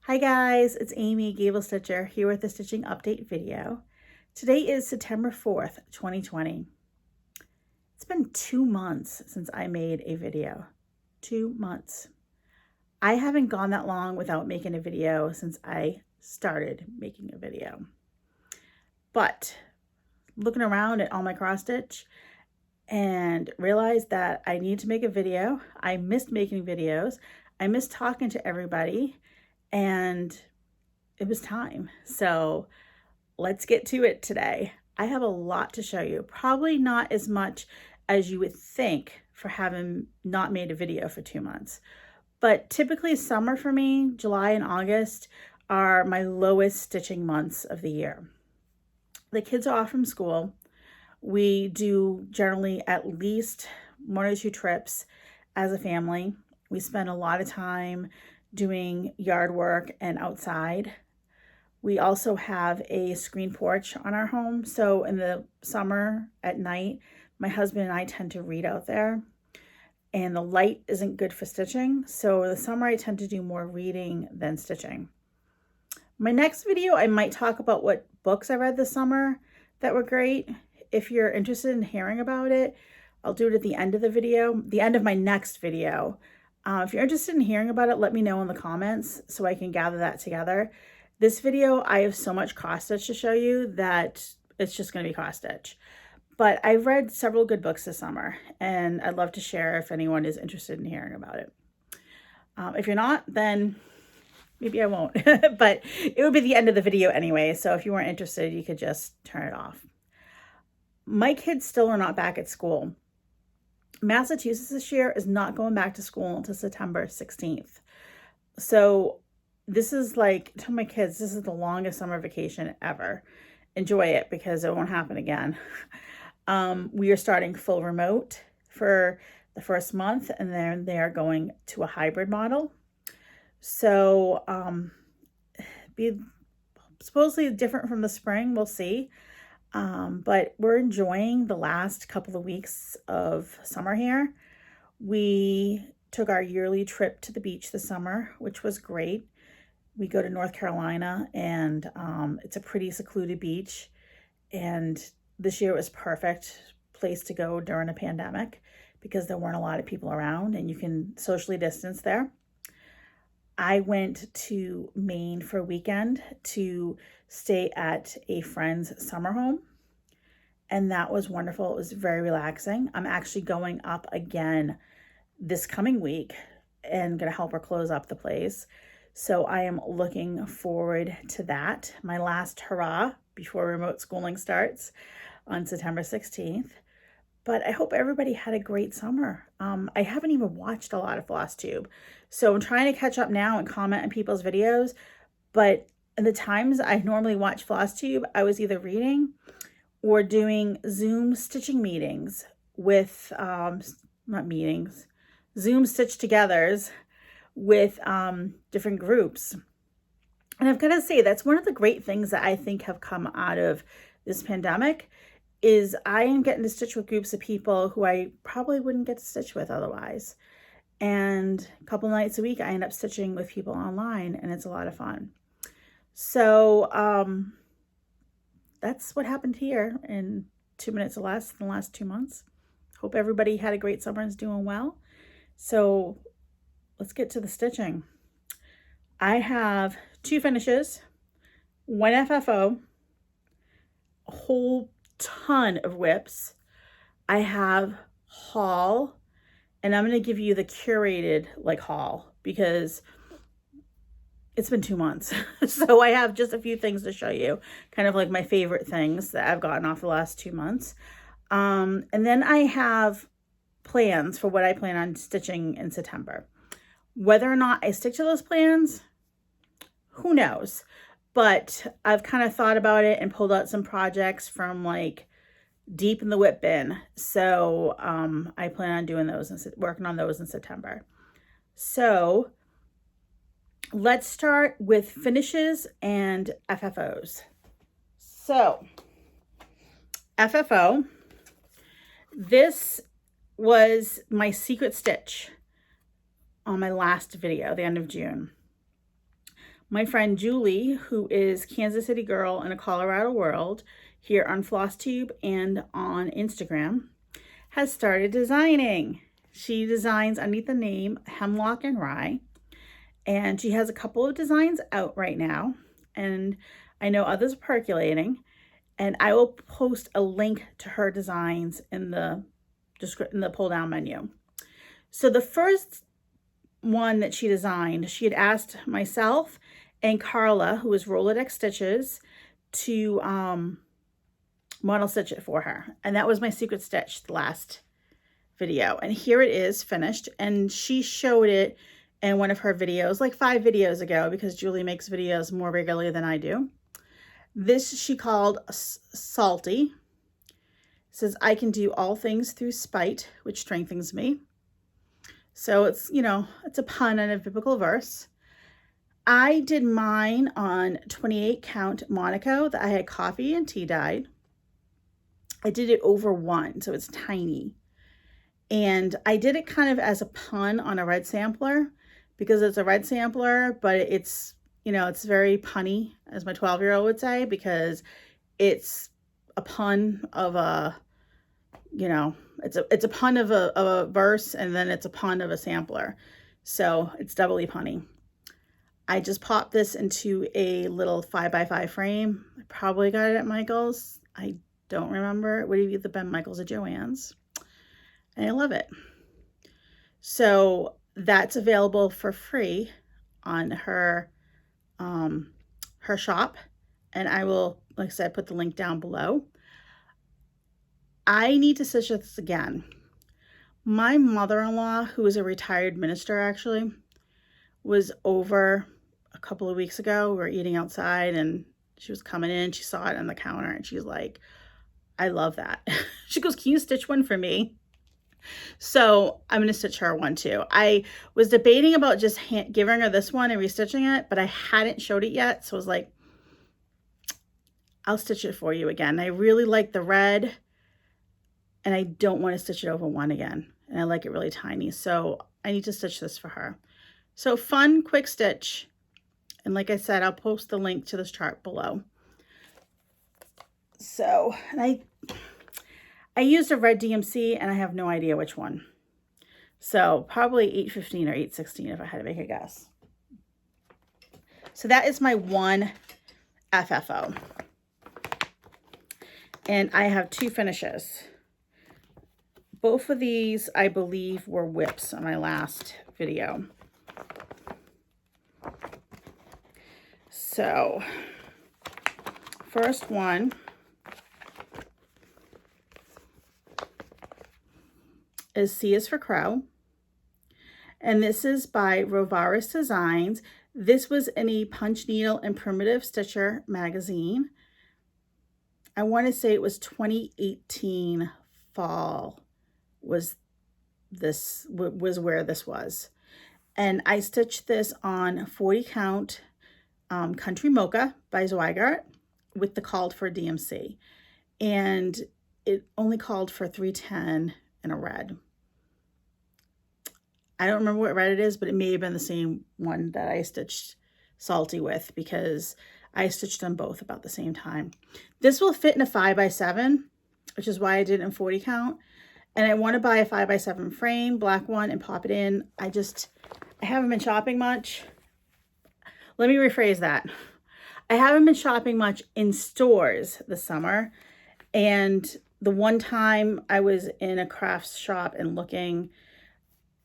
Hi guys, it's Amy, GablesStitcher, here with the stitching update video. Today is September 4th, 2020. It's been 2 months since I made a video. 2 months. I haven't gone that long without making a video since I started making a video. But looking around at all my cross stitch and realized that I need to make a video. I missed making videos. I missed talking to everybody. And it was time. So let's get to it today. I have a lot to show you. Probably not as much as you would think for having not made a video for 2 months. But typically summer for me, July and August, are my lowest stitching months of the year. The kids are off from school. We do generally at least 1 or 2 trips as a family. We spend a lot of time doing yard work and outside. We also have a screen porch on our home. So in the summer at night, my husband and I tend to read out there, and the light isn't good for stitching. So in the summer, I tend to do more reading than stitching. My next video, I might talk about what books I read this summer that were great. If you're interested in hearing about it, I'll do it at the end of the video, the end of my next video. If you're interested in hearing about it, let me know in the comments so I can gather that together. This video, I have so much cross stitch to show you that it's just going to be cross stitch. But I've read several good books this summer, and I'd love to share if anyone is interested in hearing about it. If you're not, then maybe I won't, but it would be the end of the video anyway. So if you weren't interested, you could just turn it off. My kids still are not back at school. Massachusetts this year is not going back to school until September 16th. So this is like, tell my kids, this is the longest summer vacation ever. Enjoy it because it won't happen again. We are starting full remote for the first month, and then they are going to a hybrid model. So be supposedly different from the spring, we'll see. But we're enjoying the last couple of weeks of summer here. We took our yearly trip to the beach this summer, which was great. We go to North Carolina, and it's a pretty secluded beach. And this year it was perfect place to go during a pandemic because there weren't a lot of people around and you can socially distance there. I went to Maine for a weekend to stay at a friend's summer home, and that was wonderful. It was very relaxing. I'm actually going up again this coming week and going to help her close up the place. So I am looking forward to that. My last hurrah before remote schooling starts on September 16th. But I hope everybody had a great summer. I haven't even watched a lot of Flosstube. So I'm trying to catch up now and comment on people's videos. But in the times I normally watch Flosstube, I was either reading or doing Zoom stitching meetings with, not meetings, Zoom stitch togethers with different groups. And I've got to say, that's one of the great things that I think have come out of this pandemic is I am getting to stitch with groups of people who I probably wouldn't get to stitch with otherwise. And a couple nights a week, I end up stitching with people online, and it's a lot of fun. So that's what happened here in 2 minutes or less in the last 2 months. Hope everybody had a great summer and is doing well. So let's get to the stitching. I have 2 finishes, 1 FFO, a whole ton of whips. I have haul, and I'm going to give you the curated haul because it's been 2 months. So I have just a few things to show you, kind of like my favorite things that I've gotten off the last 2 months. And then I have plans for what I plan on stitching in September. Whether or not I stick to those plans, who knows? But I've kind of thought about it and pulled out some projects from deep in the whip bin. So I plan on doing those and working on those in September. So let's start with finishes and FFOs. So FFO, this was my secret stitch on my last video, the end of June. My friend Julie, who is Kansas City Girl in a Colorado World, here on Flosstube and on Instagram, has started designing. She designs underneath the name Hemlock and Rye, and she has a couple of designs out right now, and I know others are percolating, and I will post a link to her designs in the pull down menu. So the first one that she designed, she had asked myself and Carla, who is Rolodex Stitches, to model stitch it for her. And that was my secret stitch, the last video. And here it is finished. And she showed it in one of her videos, like 5 videos ago, because Julie makes videos more regularly than I do. This she called Salty. It says, I can do all things through spite, which strengthens me. So it's, you know, it's a pun on a biblical verse. I did mine on 28 count Monaco that I had coffee and tea dyed. I did it over 1, so it's tiny. And I did it kind of as a pun on a red sampler because it's a red sampler, but it's, you know, it's very punny, as my 12-year-old would say, because it's a pun of a, you know, it's a pun of a verse, and then it's a pun of a sampler. So it's doubly punny. I just popped this into a little 5x5 frame. I probably got it at Michael's. I don't remember. It would either been Michael's or Joann's. And I love it. So that's available for free on her her shop. And I will, like I said, put the link down below. I need to stitch this again. My mother-in-law, who is a retired minister actually, was over a couple of weeks ago. We were eating outside and she was coming in. She saw it on the counter and she's like, I love that. She goes, can you stitch one for me? So I'm going to stitch her one too. I was debating about just giving her this one and restitching it, but I hadn't showed it yet. So I was like, I'll stitch it for you again. I really like the red and I don't want to stitch it over 1 again. And I like it really tiny. So I need to stitch this for her. So fun, quick stitch. And like I said, I'll post the link to this chart below. So, and I used a red DMC and I have no idea which one. So probably 815 or 816 if I had to make a guess. So that is my one FFO. And I have 2 finishes. Both of these, I believe, were whips on my last video. So, first one is C is for Crow. And this is by Gervais Designs. This was in a Punch Needle and Primitive Stitcher magazine. I want to say it was 2018 fall was where this was. And I stitched this on 40 count Country Mocha by Zweigart with the called for DMC. And it only called for 310 in a red. I don't remember what red it is, but it may have been the same one that I stitched Salty with because I stitched them both about the same time. This will fit in a 5x7, which is why I did it in 40 count. And I want to buy a 5x7 frame, black one, and pop it in. I haven't been shopping much. Let me rephrase that. I haven't been shopping much in stores this summer. And the one time I was in a crafts shop and looking,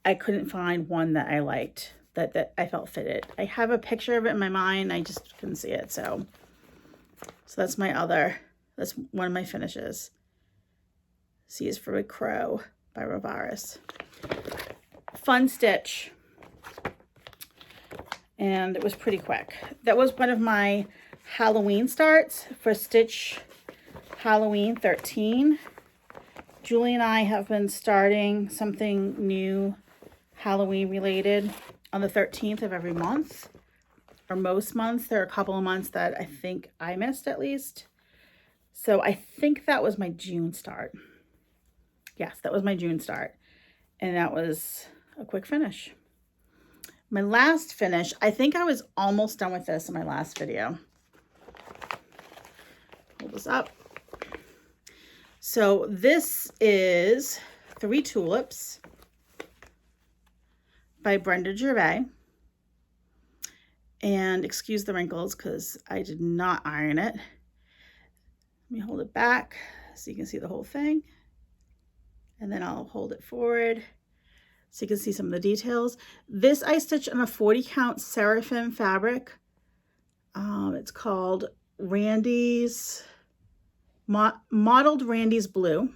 I couldn't find one that I liked, that I felt fitted. I have a picture of it in my mind. I just couldn't see it. So that's that's one of my finishes. C is for Crow by Gervais. Fun stitch. And it was pretty quick. That was one of my Halloween starts for Stitch Halloween 13. Julie and I have been starting something new Halloween related on the 13th of every month, or most months. There are a couple of months that I think I missed at least. So I think that was my June start. Yes, that was my June start. And that was a quick finish. My last finish, I think I was almost done with this in my last video. Hold this up. So this is 3 Tulips by Brenda Gervais. And excuse the wrinkles because I did not iron it. Let me hold it back so you can see the whole thing. And then I'll hold it forward so you can see some of the details. This I stitched on a 40 count Seraphim fabric. It's called Randy's, modeled Randy's Blue.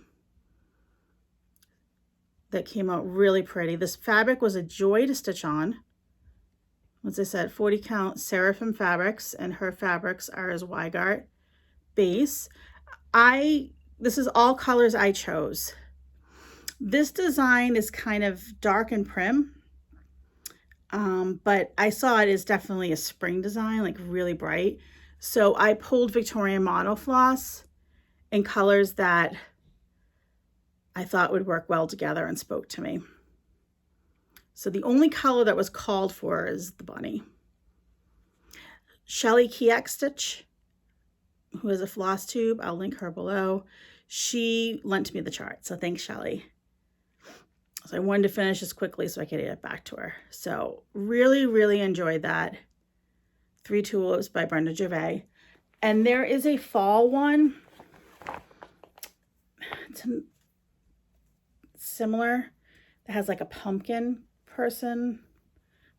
That came out really pretty. This fabric was a joy to stitch on. As I said, 40 count Seraphim fabrics, and her fabrics are as Weigart base. This is all colors I chose. This design is kind of dark and prim, but I saw it as definitely a spring design, like really bright. So I pulled Victorian model floss in colors that I thought would work well together and spoke to me. So the only color that was called for is the bunny. Shelly Stitch, who has a floss tube, I'll link her below. She lent me the chart, so thanks, Shelly. So I wanted to finish this quickly so I could get it back to her. So really, really enjoyed that. 3 Tulips by Brenda Gervais. And there is a fall one. It's similar. It has like a pumpkin person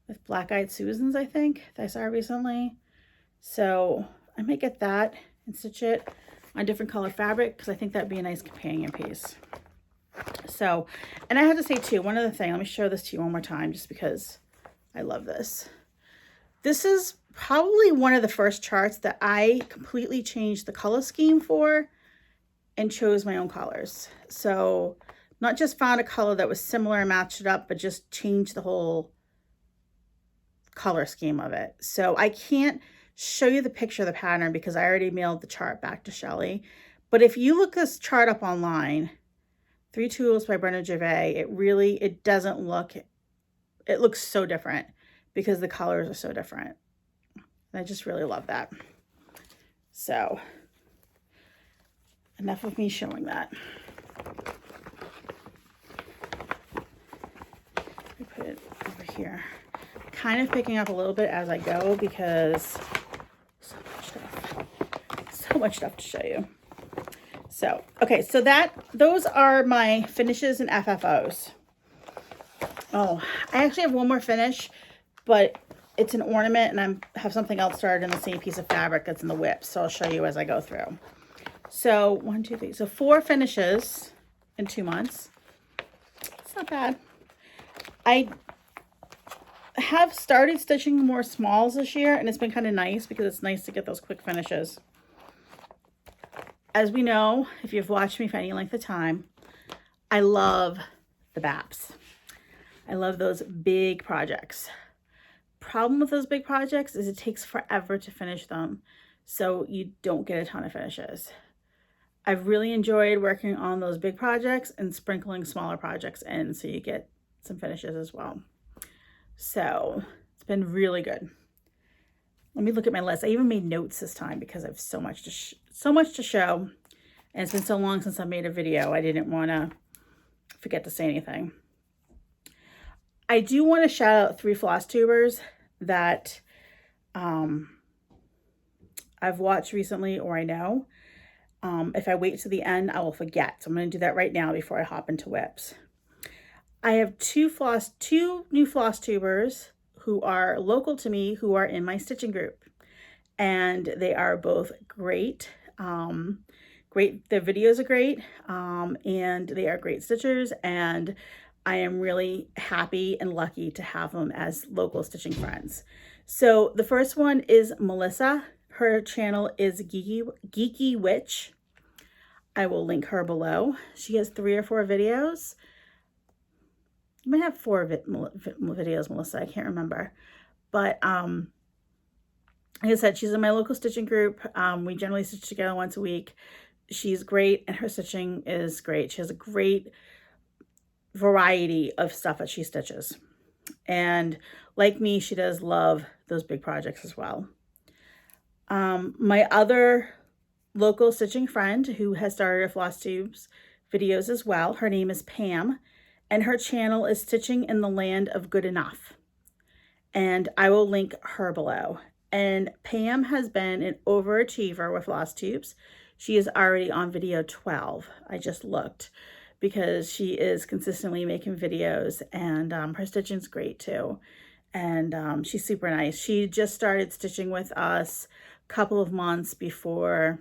with black-eyed Susans, I think, that I saw recently. So I might get that and stitch it on different color fabric because I think that'd be a nice companion piece. So, and I have to say too, one other thing, let me show this to you one more time just because I love this. This is probably one of the first charts that I completely changed the color scheme for and chose my own colors. So not just found a color that was similar and matched it up, but just changed the whole color scheme of it. So I can't show you the picture of the pattern because I already mailed the chart back to Shelly. But if you look this chart up online, 3 Tulips by Brenda Gervais, it doesn't look, it looks so different because the colors are so different. And I just really love that. So enough of me showing that. I put it over here. Kind of picking up a little bit as I go because so much stuff to show you. So, okay, so those are my finishes and FFOs. Oh, I actually have one more finish, but it's an ornament and I have something else started in the same piece of fabric that's in the whip. So I'll show you as I go through. So 1, 2, 3, so 4 finishes in 2 months. It's not bad. I have started stitching more smalls this year and it's been kind of nice because it's nice to get those quick finishes. As we know, if you've watched me for any length of time, I love the BAPs. I love those big projects. Problem with those big projects is it takes forever to finish them, so you don't get a ton of finishes. I've really enjoyed working on those big projects and sprinkling smaller projects in so you get some finishes as well. So it's been really good. Let me look at my list. I even made notes this time because I have so much to show. And it's been so long since I made a video. I didn't want to forget to say anything. I do want to shout out 3 Flosstubers that I've watched recently or I know. If I wait to the end, I will forget. So I'm going to do that right now before I hop into whips. I have 2 new Flosstubers who are local to me, who are in my stitching group. And they are both great. Their videos are great. And they are great stitchers. And I am really happy and lucky to have them as local stitching friends. So the first one is Melissa. Her channel is Geeky Witch. I will link her below. She has 3 or 4 videos. You might have 4 videos, Melissa. I can't remember. But like I said, she's in my local stitching group. We generally stitch together once a week. She's great and her stitching is great. She has a great variety of stuff that she stitches. And like me, she does love those big projects as well. My other local stitching friend who has started a Flosstubes videos as well, her name is Pam, and her channel is Stitching in the Land of Good Enough. And I will link her below. And Pam has been an overachiever with Flosstubes. She is already on video 12. I just looked because she is consistently making videos, and her stitching's great too. And she's super nice. She just started stitching with us a couple of months before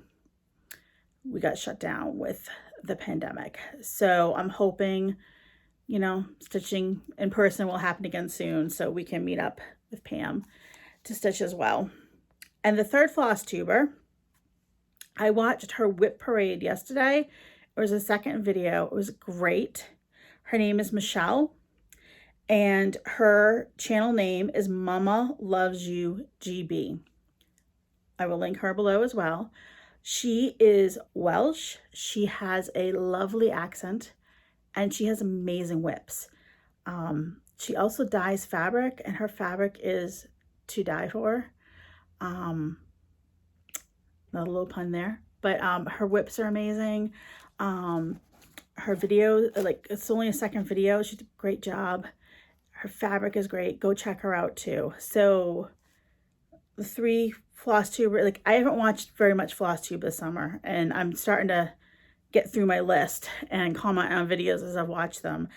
we got shut down with the pandemic. So I'm hoping, you know, stitching in person will happen again soon so we can meet up with Pam to stitch as well. And the third Flosstuber, I watched her whip parade yesterday. It was a second video. It was great. Her name is Michelle, and her channel name is Mama Loves You GB. I will link her below as well. She is Welsh. She has a lovely accent, and she has amazing whips. She also dyes fabric, and her fabric is to die for. Not a little pun there, but her whips are amazing. Her video, like, it's only a second video. She did a great job. Her fabric is great. Go check her out too. So the three Flosstuber, like, I haven't watched very much Flosstube this summer, and I'm starting to get through my list and comment on videos as I've watched them.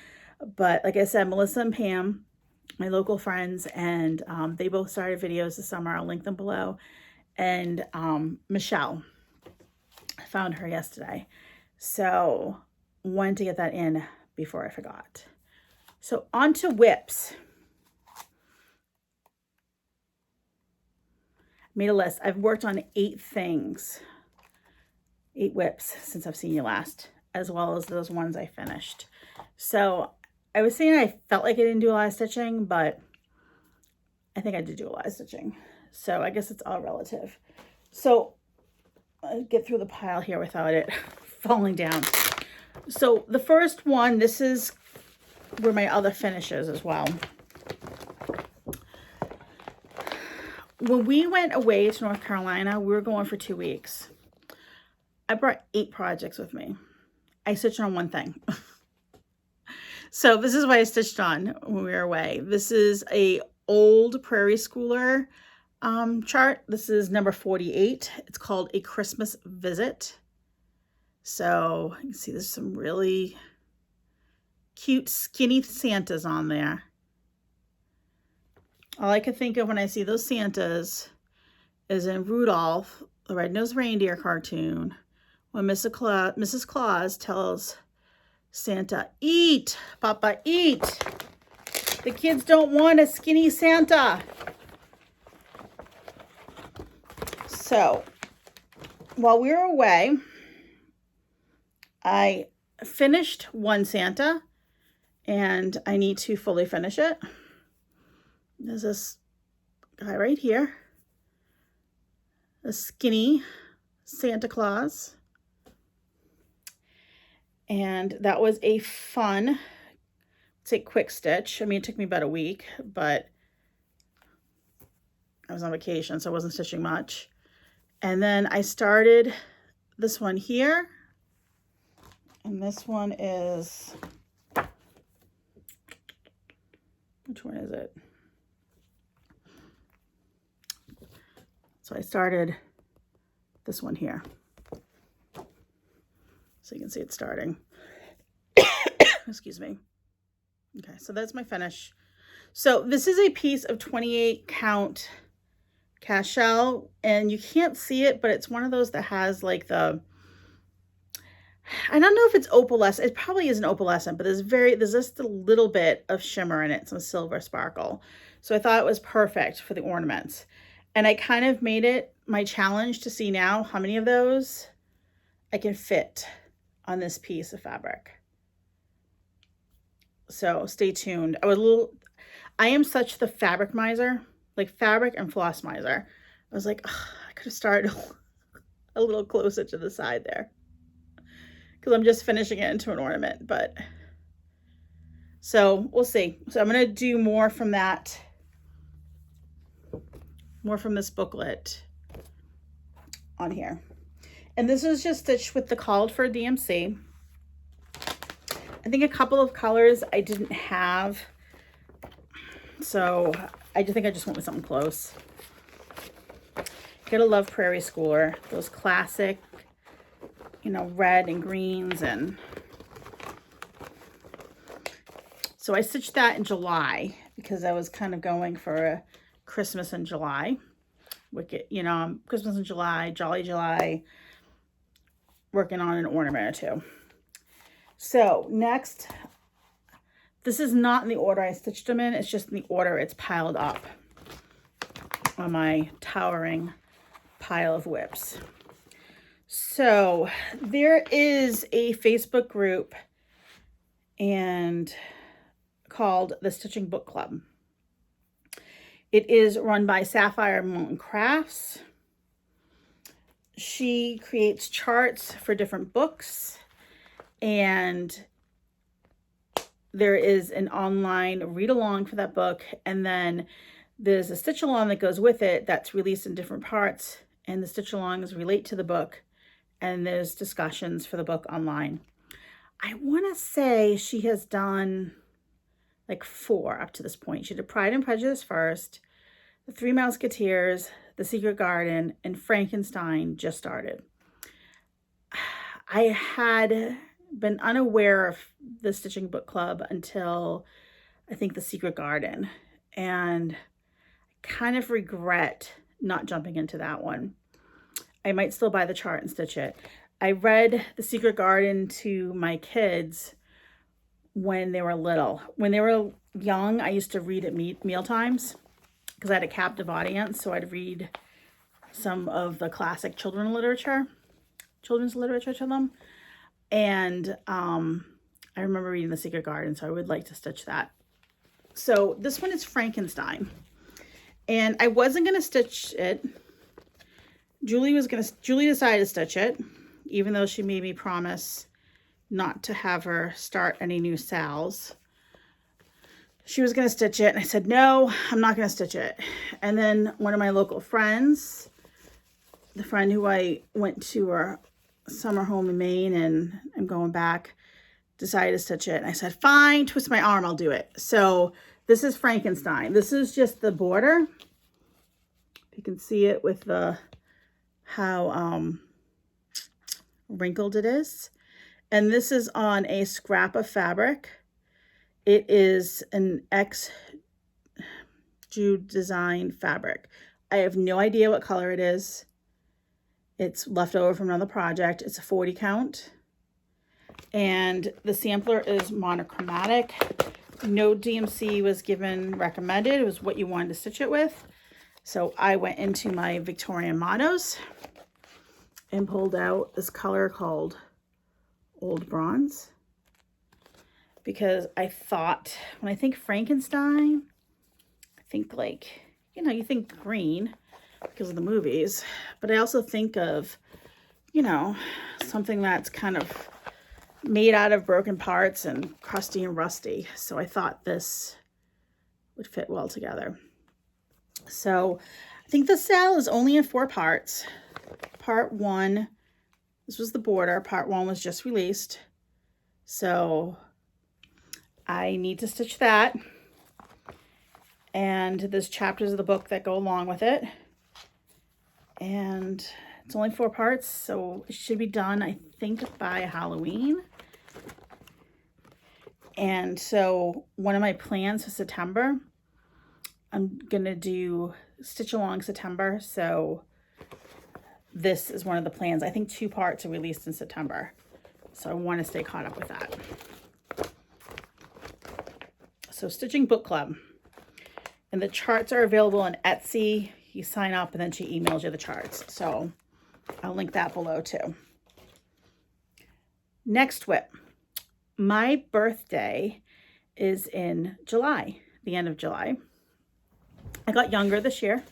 But like I said, Melissa and Pam, my local friends, and they both started videos this summer. I'll link them below. And Michelle, I found her yesterday. So wanted to get that in before I forgot. So on to whips. Made a list. I've worked on 8 things, 8 whips since I've seen you last, as well as those ones I finished. So I was saying I felt like I didn't do a lot of stitching, but I think I did do a lot of stitching. So I guess it's all relative. So I'll get through the pile here without it falling down. So the first one, this is where my other finish is as well. When we went away to North Carolina, we were going for 2 weeks. I brought 8 projects with me. I stitched on one thing. So this is what I stitched on when we were away. This is a old Prairie Schooler chart. This is number 48. It's called A Christmas Visit. So you can see there's some really cute skinny Santas on there. All I could think of when I see those Santas is in Rudolph, the Red-Nosed Reindeer cartoon, when Mrs. Claus tells Santa, "Eat, Papa, eat. The kids don't want a skinny Santa." So while we were away, I finished one Santa, and I need to fully finish it. There's this guy right here, a skinny Santa Claus. And that was a fun, say, quick stitch. I mean, it took me about a week, but I was on vacation, so I wasn't stitching much. And then I started this one here. And this one is, which one is it? So I started this one here. So you can see it starting. Excuse me. Okay, so that's my finish. So this is a piece of 28 count cashel, and you can't see it, but it's one of those that has like the, I don't know if it's opalescent. It probably isn't opalescent, but there's just a little bit of shimmer in it, some silver sparkle. So I thought it was perfect for the ornaments. And I kind of made it my challenge to see now how many of those I can fit on this piece of fabric. So stay tuned. I am such the fabric miser, like fabric and floss miser. I was like, oh, I could have started a little closer to the side there, because I'm just finishing it into an ornament. But so we'll see. So I'm going to do more from that more from this booklet on here. And this is just stitched with the Called for DMC. I think a couple of colors I didn't have, so I think I just went with something close. Gotta love Prairie Schooler, those classic, you know, red and greens. And so I stitched that in July because I was kind of going for a Christmas in July. Wicked, you know, Christmas in July, Jolly July, working on an ornament or two. So next, this is not in the order I stitched them in, it's just in the order it's piled up on my towering pile of whips. So there is a Facebook group and called the Stitching Book Club. It is run by Sapphire Mountain Crafts. She creates charts for different books, and there is an online read along for that book, and then there's a stitch along that goes with it that's released in different parts, and the stitch alongs relate to the book, and there's discussions for the book online. I want to say she has done like 4 up to this point. She did Pride and Prejudice first, The Three Musketeers, The Secret Garden, and Frankenstein just started. I had been unaware of the Stitching Book Club until I think The Secret Garden, and I kind of regret not jumping into that one. I might still buy the chart and stitch it. I read The Secret Garden to my kids when they were little. When they were young, I used to read at meal times because I had a captive audience, so I'd read some of the classic children's literature to them. And I remember reading The Secret Garden, so I would like to stitch that. So this one is Frankenstein. And I wasn't going to stitch it. Julie decided to stitch it, even though she made me promise not to have her start any new sals. She was going to stitch it, and I said, no, I'm not going to stitch it. And then one of my local friends, the friend who I went to her summer home in Maine and I'm going back, decided to stitch it. And I said, fine, twist my arm, I'll do it. So this is Frankenstein. This is just the border. You can see it with the how wrinkled it is. And this is on a scrap of fabric. It is an Jude design fabric. I have no idea what color it is. It's left over from another project. It's a 40 count. And the sampler is monochromatic. No DMC was recommended. It was what you wanted to stitch it with. So I went into my Victorian mottos and pulled out this color called Old Bronze, because I thought, when I think Frankenstein, I think like, you know, you think green because of the movies, but I also think of, you know, something that's kind of made out of broken parts and crusty and rusty. So I thought this would fit well together. So I think the sale is only in 4 parts. Part 1, this was the border. Part 1 was just released. So I need to stitch that. And there's chapters of the book that go along with it. And it's only 4 parts, so it should be done, I think, by Halloween. And so one of my plans for September, I'm going to do Stitch Along September. So this is one of the plans. I think 2 parts are released in September. So I want to stay caught up with that. So Stitching Book Club. And the charts are available on Etsy. You sign up and then she emails you the charts. So I'll link that below too. Next whip. My birthday is in July, the end of July. I got younger this year.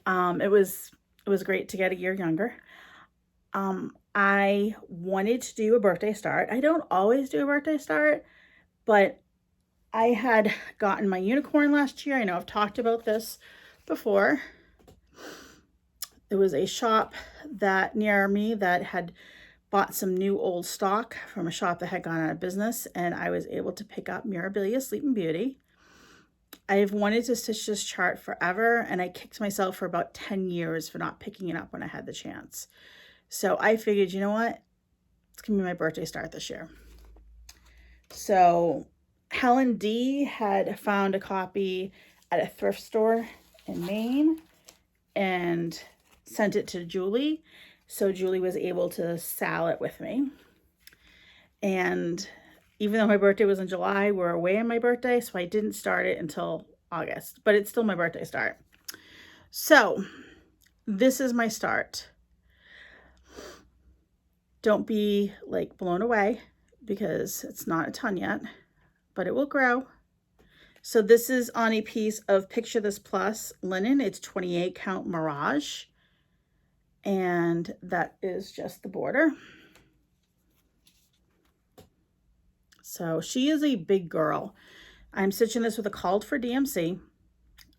It was great to get a year younger. I wanted to do a birthday start. I don't always do a birthday start, but I had gotten my unicorn last year. I know I've talked about this before. There was a shop that near me that had bought some new old stock from a shop that had gone out of business, and I was able to pick up Mirabilia Sleeping Beauty. I've wanted to stitch this chart forever, and I kicked myself for about 10 years for not picking it up when I had the chance. So I figured, you know what? It's gonna be my birthday start this year. So Helen D had found a copy at a thrift store in Maine and sent it to Julie. So Julie was able to sell it with me. And even though my birthday was in July, we're away on my birthday, so I didn't start it until August, but it's still my birthday start. So this is my start. Don't be like blown away because it's not a ton yet, but it will grow. So this is on a piece of Picture This Plus linen. It's 28 count Mirage, and that is just the border. So she is a big girl. I'm stitching this with a called for DMC.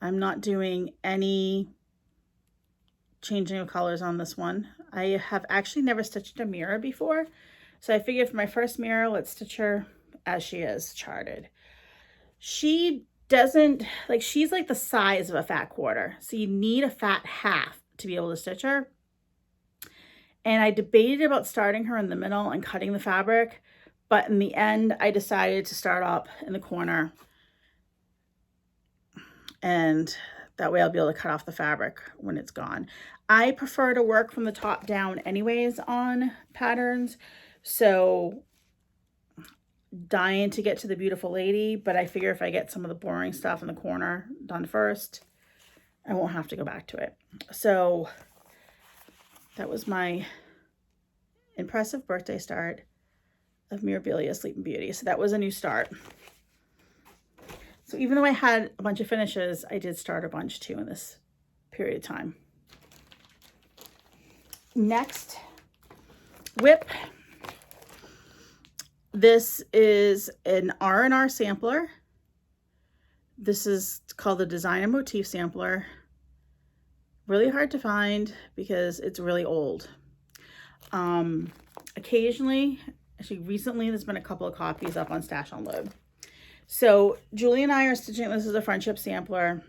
I'm not doing any changing of colors on this one. I have actually never stitched a mirror before. So I figured for my first mirror, let's stitch her as she is charted. She doesn't, like, she's like the size of a fat quarter. So you need a fat half to be able to stitch her. And I debated about starting her in the middle and cutting the fabric. But in the end, I decided to start up in the corner, and that way I'll be able to cut off the fabric when it's gone. I prefer to work from the top down anyways on patterns, so dying to get to the beautiful lady, but I figure if I get some of the boring stuff in the corner done first, I won't have to go back to it. So that was my impressive birthday start of Mirabilia Sleeping Beauty. So that was a new start. So even though I had a bunch of finishes, I did start a bunch too in this period of time. Next, WIP. This is an R&R sampler. This is called the Designer Motif Sampler. Really hard to find because it's really old. Occasionally, actually recently, there's been a couple of copies up on Stash Unload. So Julie and I are stitching, this is a friendship sampler.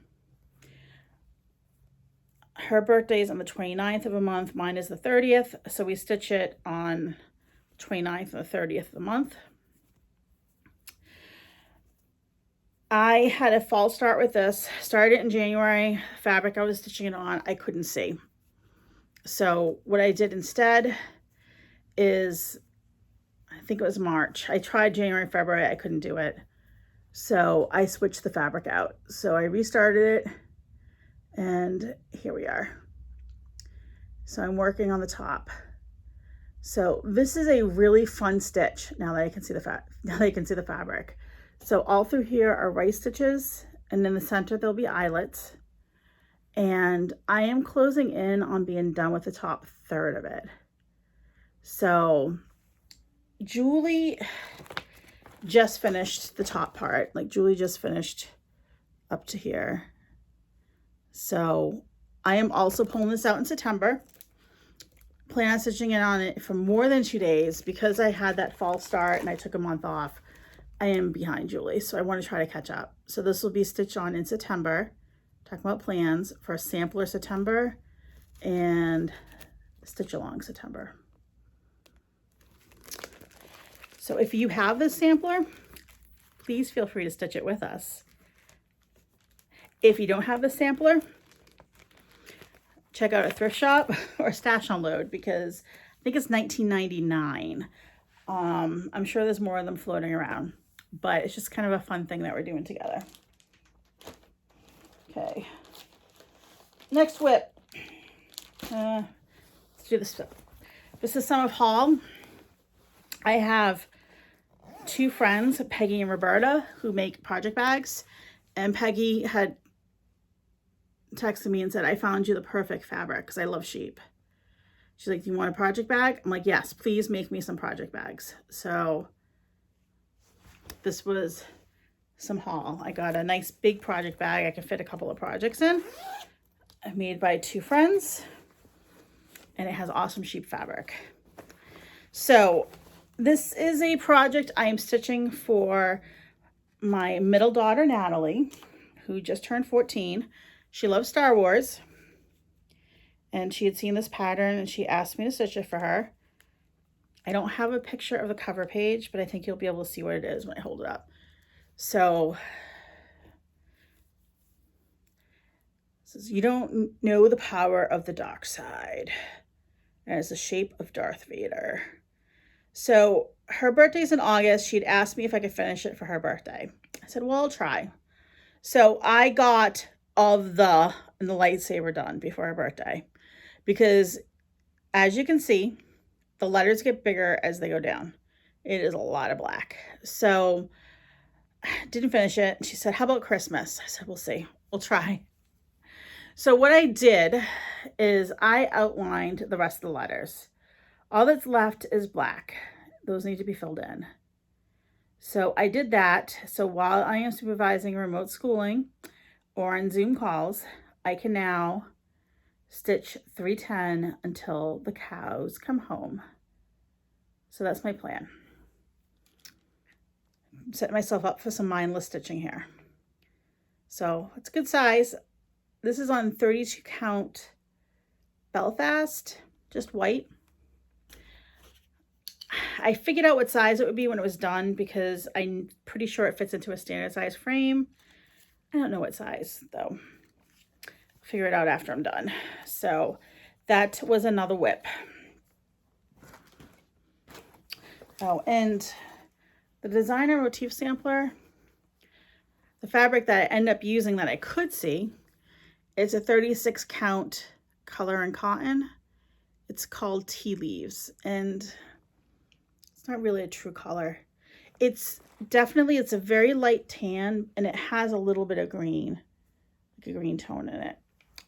Her birthday is on the 29th of a month. Mine is the 30th. So we stitch it on 29th and the 30th of the month. I had a false start with this. Started it in January. Fabric I was stitching it on, I couldn't see. So what I did instead is, I think it was March. I tried January, February, I couldn't do it. So I switched the fabric out. So I restarted it, and here we are. So I'm working on the top. So this is a really fun stitch now that I can see the fabric. So all through here are rice stitches, and in the center there'll be eyelets. And I am closing in on being done with the top third of it. So Julie just finished the top part. Like Julie just finished up to here. So I am also pulling this out in September. Plan on stitching it on it for more than 2 days because I had that false start and I took a month off. I am behind Julie, so I want to try to catch up. So this will be stitched on in September. Talking about plans for sampler September and stitch along September. So if you have this sampler, please feel free to stitch it with us. If you don't have the sampler, check out a thrift shop or Stash Unload because I think it's $19.99. I'm sure there's more of them floating around, but it's just kind of a fun thing that we're doing together. Okay, next WIP. Let's do this. This is some of haul. I have two friends, Peggy and Roberta, who make project bags, and Peggy had texted me and said, I found you the perfect fabric because I love sheep. She's like, do you want a project bag? I'm like, yes, please make me some project bags. So this was some haul. I got a nice big project bag I can fit a couple of projects in. Made by two friends. and it has awesome sheep fabric. So this is a project I am stitching for my middle daughter, Natalie, who just turned 14. She loves Star Wars, and she had seen this pattern and she asked me to stitch it for her. I don't have a picture of the cover page, but I think you'll be able to see what it is when I hold it up. So it says, "You don't know the power of the dark side." And it's the shape of Darth Vader. So her birthday's in August. She'd asked me if I could finish it for her birthday. I said, well, I'll try. So I got all the lightsaber done before her birthday, because as you can see, the letters get bigger as they go down. It is a lot of black. So didn't finish it. She said, how about Christmas? I said, we'll see. We'll try. So what I did is I outlined the rest of the letters. All that's left is black. Those need to be filled in. So I did that. So while I am supervising remote schooling or on Zoom calls, I can now stitch 310 until the cows come home. So that's my plan. I'm setting myself up for some mindless stitching here. So it's a good size. This is on 32 count Belfast, just white. I figured out what size it would be when it was done, because I'm pretty sure it fits into a standard size frame. I don't know what size though. I'll figure it out after I'm done. So that was another whip. Oh, and the designer motif sampler, the fabric that I end up using that I could see, is a 36 count color and cotton. It's called Tea Leaves, and it's not really a true color. It's a very light tan, and it has a little bit of green, like a green tone in it.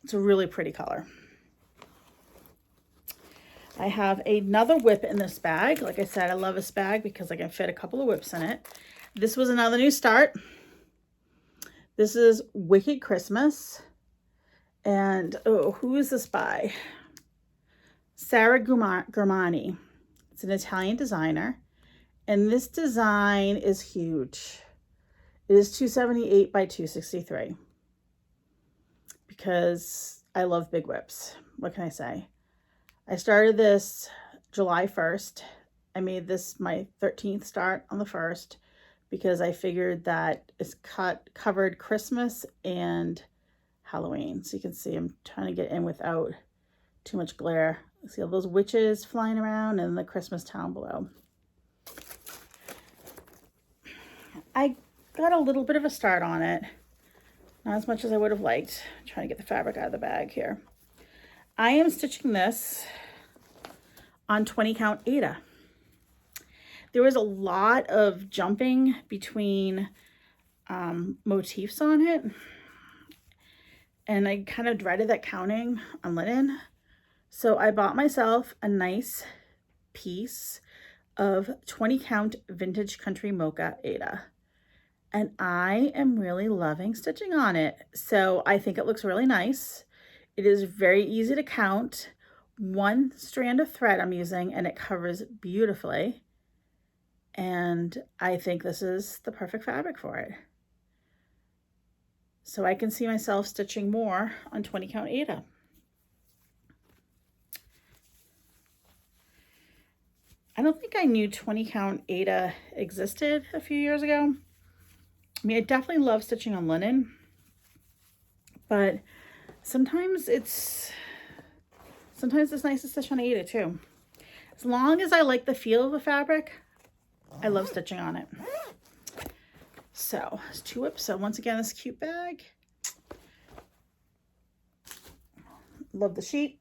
It's a really pretty color. I have another whip in this bag. Like I said, I love this bag because I can fit a couple of whips in it. This was another new start. This is Wicked Christmas. And, oh, who is this by? Sarah Germani. It's an Italian designer. And this design is huge. It is 278 by 263. Because I love big whips. What can I say? I started this July 1st. I made this my 13th start on the 1st because I figured that it's covered Christmas and Halloween. So you can see I'm trying to get in without too much glare. See all those witches flying around and the Christmas town below. I got a little bit of a start on it. Not as much as I would have liked. I'm trying to get the fabric out of the bag here. I am stitching this on 20 count Aida. There was a lot of jumping between motifs on it. And I kind of dreaded that counting on linen. So I bought myself a nice piece of 20 count vintage country mocha Aida. And I am really loving stitching on it. So I think it looks really nice. It is very easy to count. One strand of thread I'm using and it covers beautifully. And I think this is the perfect fabric for it. So I can see myself stitching more on 20 count Aida. I don't think I knew 20 count Aida existed a few years ago. I mean, I definitely love stitching on linen, but sometimes it's nice to stitch on Aida too. As long as I like the feel of the fabric, I love stitching on it. So it's two whips. So once again, this cute bag. Love the sheet.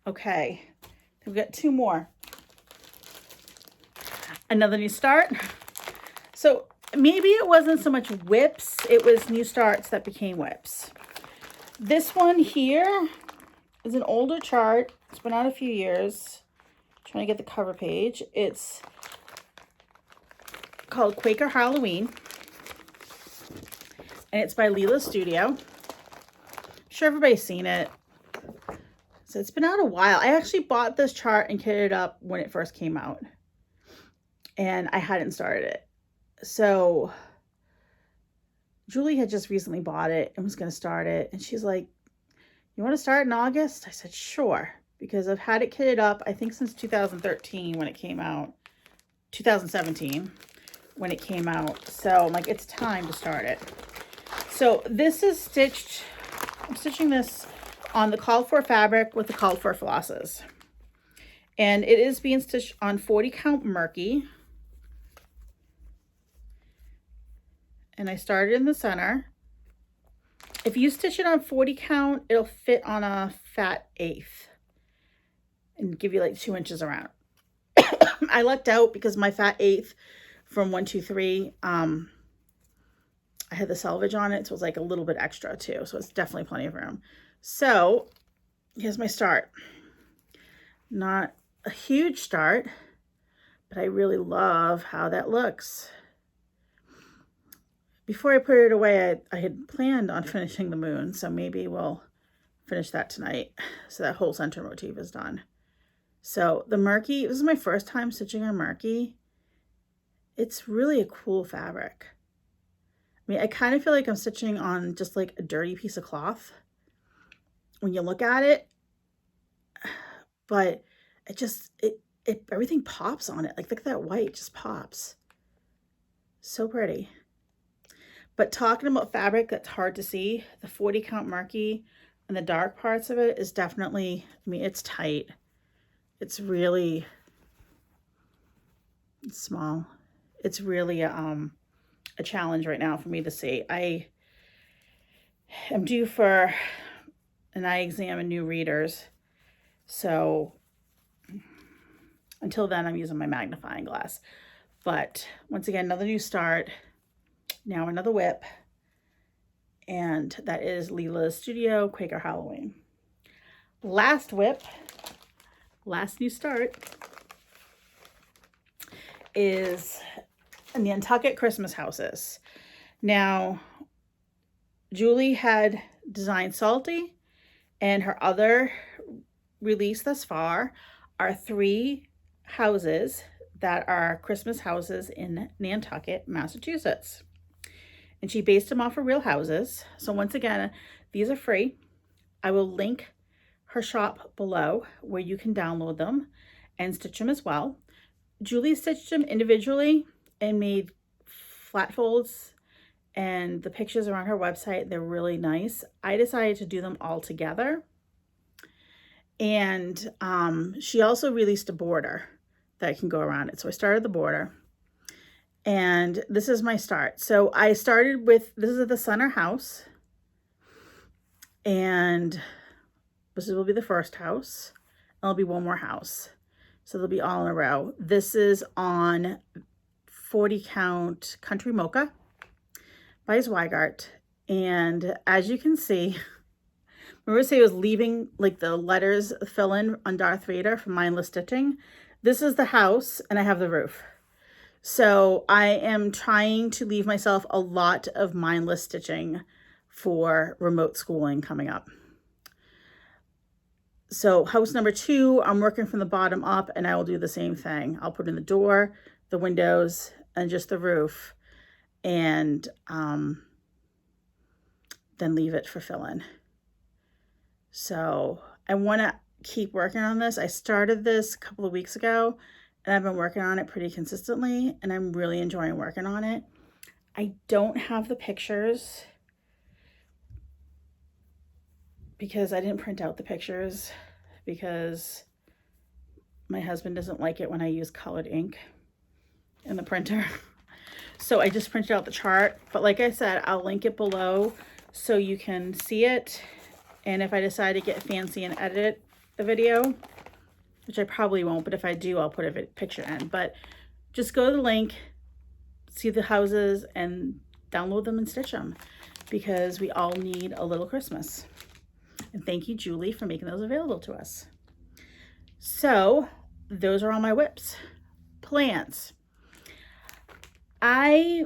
Okay, we've got two more. Another new start. So maybe it wasn't so much whips, it was new starts that became whips. This one here is an older chart. It's been out a few years. I'm trying to get the cover page. It's called Quaker Halloween, and it's by Leela Studio. sure everybody's seen it. So it's been out a while. I actually bought this chart and kitted it up when it first came out. And I hadn't started it. So Julie had just recently bought it and was going to start it. And she's like, you want to start in August? I said, sure. Because I've had it kitted up, I think since 2013 when it came out. 2017 when it came out. So I'm like, it's time to start it. So this is stitched, I'm stitching this on the called for fabric with the called for flosses. And it is being stitched on 40 count Murky. And I started in the center. If you stitch it on 40 count, it'll fit on a fat eighth and give you like 2 inches around. I lucked out because my fat eighth from 123, I had the selvage on it, so it was like a little bit extra too. So it's definitely plenty of room. So here's my start. Not a huge start, but I really love how that looks. Before I put it away, I had planned on finishing the moon, so maybe we'll finish that tonight so that whole center motif is done. So the Murky, this is my first time stitching on Murky. It's really a cool fabric. I mean, I kind of feel like I'm stitching on just like a dirty piece of cloth when you look at it, but it just, everything pops on it. Like, look at that white, just pops. So pretty. But talking about fabric that's hard to see, the 40 count Murky and the dark parts of it is definitely, I mean, it's tight. It's really small. It's really a challenge right now for me to see. I am due for an eye exam and new readers. So until then, I'm using my magnifying glass. But once again, another new start. Now another whip, and that is Leela's Studio Quaker Halloween. Last whip, last new start, is in the Nantucket Christmas houses. Now, Julie had designed Salty, and her other release thus far are 3 houses that are Christmas houses in Nantucket, Massachusetts. And she based them off of real houses. So once again, these are free. I will link her shop below where you can download them and stitch them as well. Julie stitched them individually and made flat folds, and the pictures are on her website. They're really nice. I decided to do them all together. And she also released a border that can go around it. So I started the border. And this is my start. So I started with, this is the center house. And this will be the first house. And there'll be one more house. So they'll be all in a row. This is on 40 count Country Mocha by Zweigart. And as you can see, remember I say I was leaving like the letters fill in on Darth Vader from mindless stitching. This is the house and I have the roof. So I am trying to leave myself a lot of mindless stitching for remote schooling coming up. So house number 2, I'm working from the bottom up, and I will do the same thing. I'll put in the door, the windows, and just the roof, and then leave it for fill-in. So I want to keep working on this. I started this a couple of weeks ago, and I've been working on it pretty consistently, and I'm really enjoying working on it. I don't have the pictures because I didn't print out the pictures because my husband doesn't like it when I use colored ink in the printer. So I just printed out the chart. But like I said, I'll link it below so you can see it. And if I decide to get fancy and edit the video, which I probably won't, but if I do, I'll put a picture in. But just go to the link, see the houses, and download them and stitch them, because we all need a little Christmas. And thank you, Julie, for making those available to us. So those are all my whips. Plans. I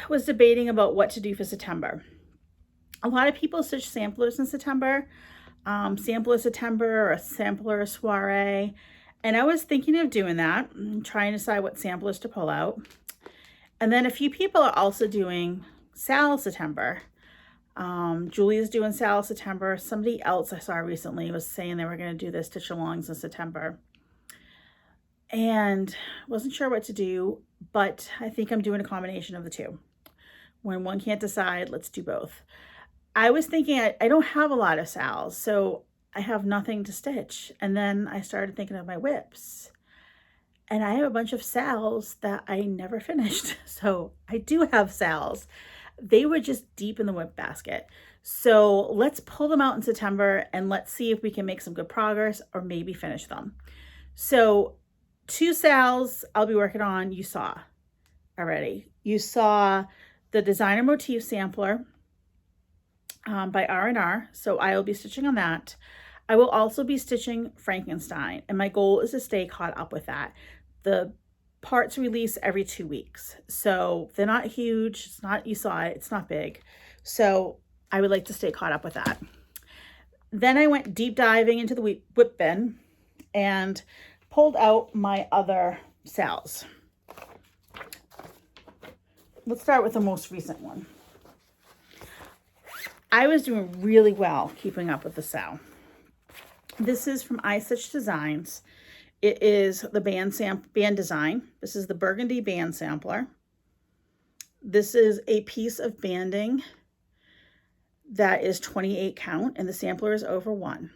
was debating about what to do for September. A lot of people stitch samplers in September, sampler September or a sampler soiree. And I was thinking of doing that, trying to decide what samplers to pull out. And then a few people are also doing Sal September. Julie's doing Sal September. Somebody else I saw recently was saying they were going to do this stitch alongs in September. And wasn't sure what to do, but I think I'm doing a combination of the two. When one can't decide, let's do both. I was thinking I don't have a lot of Sals, so I have nothing to stitch. And then I started thinking of my whips. And I have a bunch of Sals that I never finished. So I do have Sals. They were just deep in the whip basket. So let's pull them out in September and let's see if we can make some good progress or maybe finish them. So 2 Sals I'll be working on, you saw already. You saw the Designer Motif sampler by R&R. So I will be stitching on that. I will also be stitching Frankenstein, and my goal is to stay caught up with that. The parts release every 2 weeks, so they're not huge. It's not, you saw it, it's not big. So I would like to stay caught up with that. Then I went deep diving into the whip bin and pulled out my other Sals. Let's start with the most recent one. I was doing really well keeping up with the Sal. This is from I Stitch Designs. It is the band design. This is the burgundy band sampler. This is a piece of banding that is 28 count, and the sampler is over 1.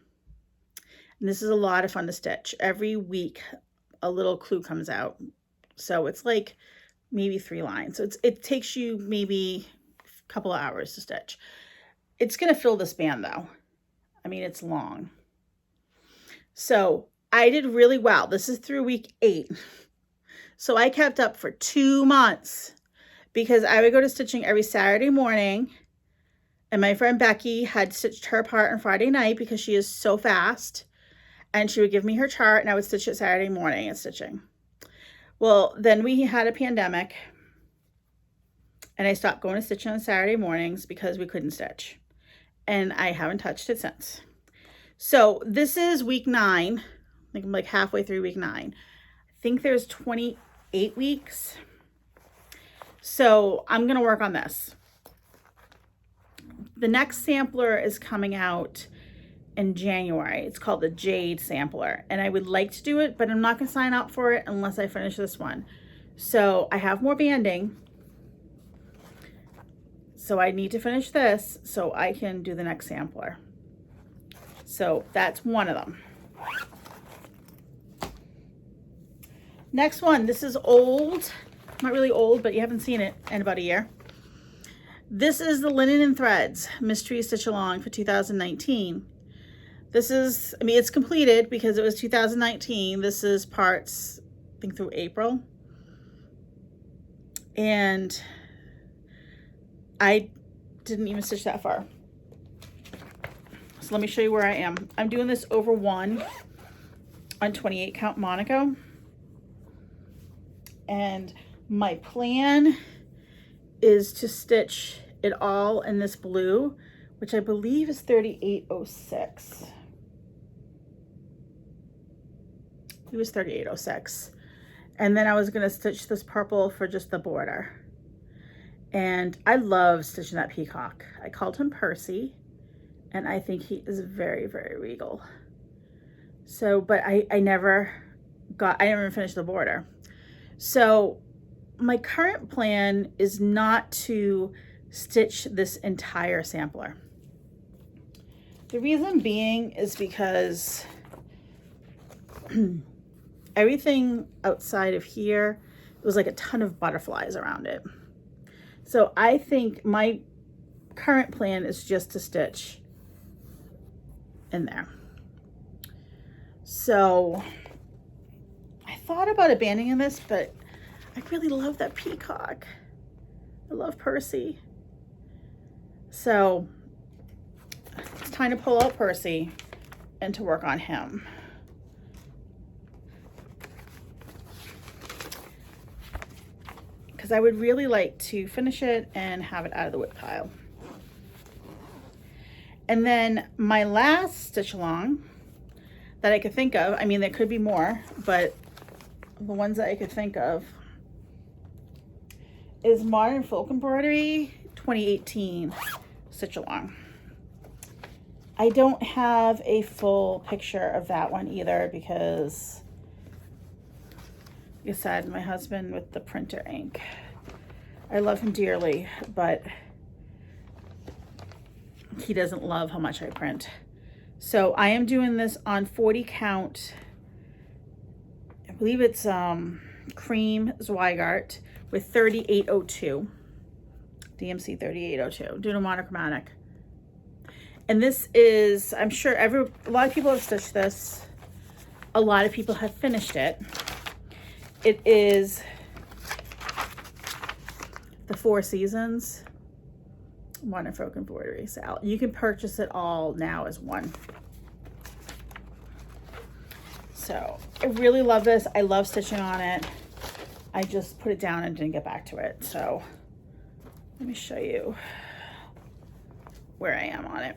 And this is a lot of fun to stitch. Every week a little clue comes out. So it's like maybe 3 lines. So it takes you maybe a couple of hours to stitch. It's going to fill this band though. I mean, it's long. So I did really well. This is through week 8. So I kept up for 2 months because I would go to stitching every Saturday morning, and my friend Becky had stitched her part on Friday night because she is so fast, and she would give me her chart and I would stitch it Saturday morning at stitching. Well, then we had a pandemic and I stopped going to stitching on Saturday mornings because we couldn't stitch, and I haven't touched it since. So this is week 9. I think I'm like halfway through week 9. I think there's 28 weeks. So I'm going to work on this. The next sampler is coming out in January. It's called the Jade sampler, and I would like to do it, but I'm not going to sign up for it unless I finish this one. So I have more banding. So I need to finish this so I can do the next sampler. So that's one of them. Next one, this is old. Not really old, but you haven't seen it in about a year. This is the Linen and Threads Mystery Stitch Along for 2019. This is, I mean, it's completed because it was 2019. This is parts, I think, through April. And I didn't even stitch that far. So let me show you where I am. I'm doing this over 1 on 28 count Monaco. And my plan is to stitch it all in this blue, which I believe is 3806. It was 3806. And then I was going to stitch this purple for just the border. And I love stitching that peacock. I called him Percy, and I think he is very, very regal. So, but I never finished the border. So my current plan is not to stitch this entire sampler. The reason being is because everything outside of here, it was like a ton of butterflies around it. So I think my current plan is just to stitch in there. So I thought about abandoning this, but I really love that peacock. I love Percy. So it's time to pull out Percy and to work on him. Because I would really like to finish it and have it out of the whip pile. And then my last stitch along that I could think of, I mean, there could be more, but the ones that I could think of is Modern Folk Embroidery 2018 stitch along. I don't have a full picture of that one either because, like I said, my husband with the printer ink. I love him dearly, but he doesn't love how much I print. So I am doing this on 40 count. I believe it's cream Zweigart with 3802. DMC 3802. Doing a monochromatic. And this is, I'm sure a lot of people have stitched this. A lot of people have finished it. It is the Four Seasons Modern Folk Embroidery. So you can purchase it all now as one. So I really love this. I love stitching on it. I just put it down and didn't get back to it. So let me show you where I am on it.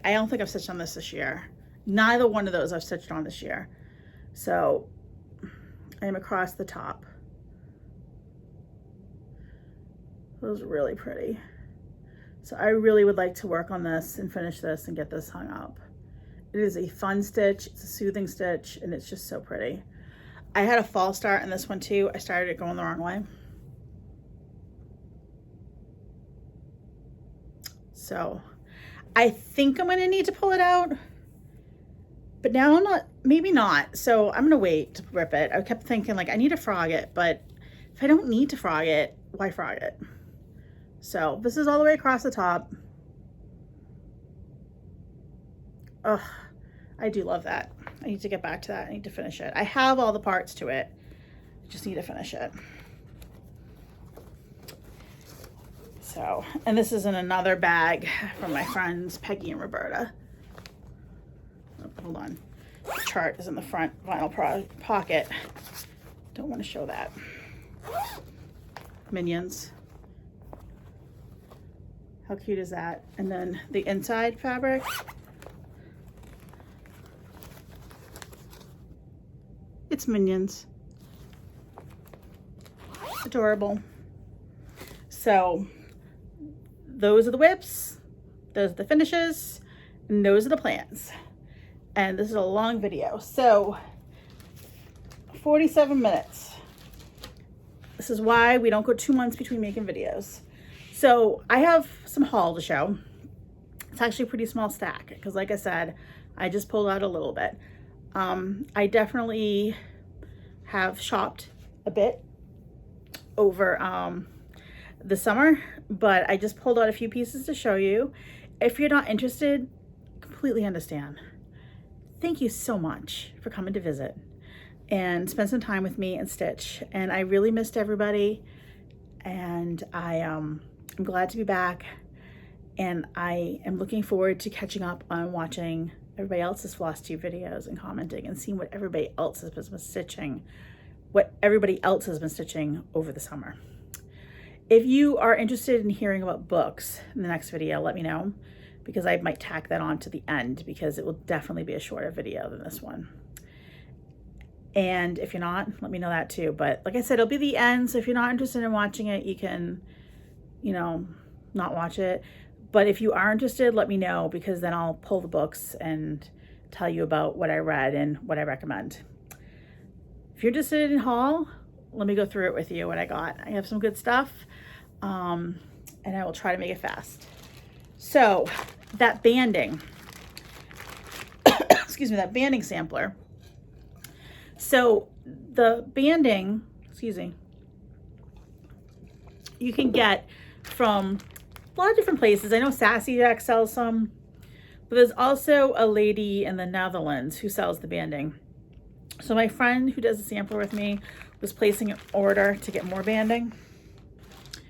I don't think I've stitched on this year. Neither one of those I've stitched on this year. So I am across the top. Those are really pretty. So I really would like to work on this and finish this and get this hung up. It is a fun stitch, it's a soothing stitch, and it's just so pretty. I had a false start in this one too. I started it going the wrong way. So I think I'm gonna need to pull it out, but now I'm not, maybe not. So I'm gonna wait to rip it. I kept thinking like I need to frog it, but if I don't need to frog it, why frog it? So this is all the way across the top. Ugh, I do love that. I need to get back to that. I need to finish it. I have all the parts to it. I just need to finish it. So, and this is in another bag from my friends Peggy and Roberta. Oh, hold on. The chart is in the front vinyl pocket. Don't want to show that. Minions. How cute is that? And then the inside fabric. It's Minions. Adorable. So those are the whips, those are the finishes, and those are the plans. And this is a long video. So 47 minutes. This is why we don't go 2 months between making videos. So I have some haul to show. It's actually a pretty small stack because like I said, I just pulled out a little bit. I definitely have shopped a bit over the summer, but I just pulled out a few pieces to show you. If you're not interested, completely understand. Thank you so much for coming to visit and spend some time with me and stitch. And I really missed everybody, and I'm glad to be back, and I am looking forward to catching up on watching everybody else's Flosstube videos and commenting and seeing what everybody else has been stitching, over the summer. If you are interested in hearing about books in the next video, let me know, because I might tack that on to the end, because it will definitely be a shorter video than this one. And if you're not, let me know that too. But like I said, it'll be the end, so if you're not interested in watching it, you can, you know, not watch it. But if you are interested, let me know, because then I'll pull the books and tell you about what I read and what I recommend. If you're interested in haul, let me go through it with you, what I got. I have some good stuff, and I will try to make it fast. So that banding, excuse me, that banding sampler. So the banding, excuse me, you can get from a lot of different places. I know Sassy Jack sells some, but there's also a lady in the Netherlands who sells the banding. So my friend who does the sampler with me was placing an order to get more banding,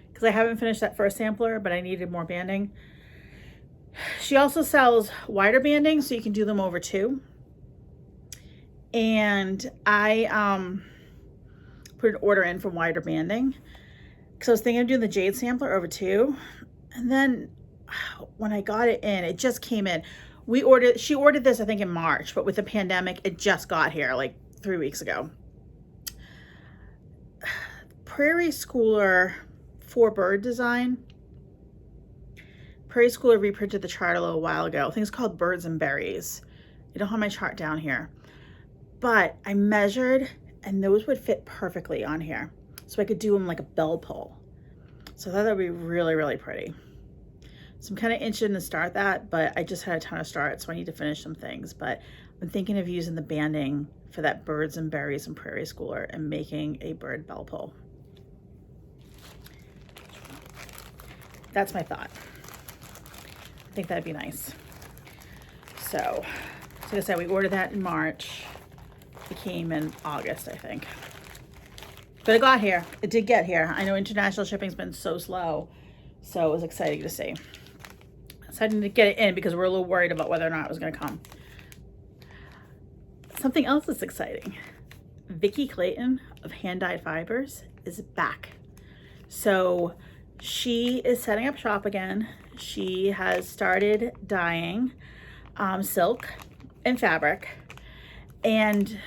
because I haven't finished that first sampler, but I needed more banding. She also sells wider banding, so you can do them over 2. And I put an order in for wider banding. because I was thinking of doing the jade sampler over 2. And then when I got it in, it just came in. She ordered this, I think, in March, but with the pandemic, it just got here like 3 weeks ago. Prairie Schooler 4-bird design. Prairie Schooler reprinted the chart a little while ago. I think it's called Birds and Berries. I don't have my chart down here, but I measured and those would fit perfectly on here. So I could do them like a bell pull. So I thought that would be really, really pretty. So I'm kind of interested to start that, but I just had a ton of starts, so I need to finish some things. But I'm thinking of using the banding for that Birds and Berries and Prairie Schooler and making a bird bell pull. That's my thought. I think that'd be nice. So, like I said, we ordered that in March. It came in August, I think. But it got here. It did get here. I know international shipping's been so slow, so it was exciting to see. So I didn't get it in because we're a little worried about whether or not it was going to come. Something else that's exciting. Vicki Clayton of Hand Dyed Fibers is back. So she is setting up shop again. She has started dyeing silk and fabric. And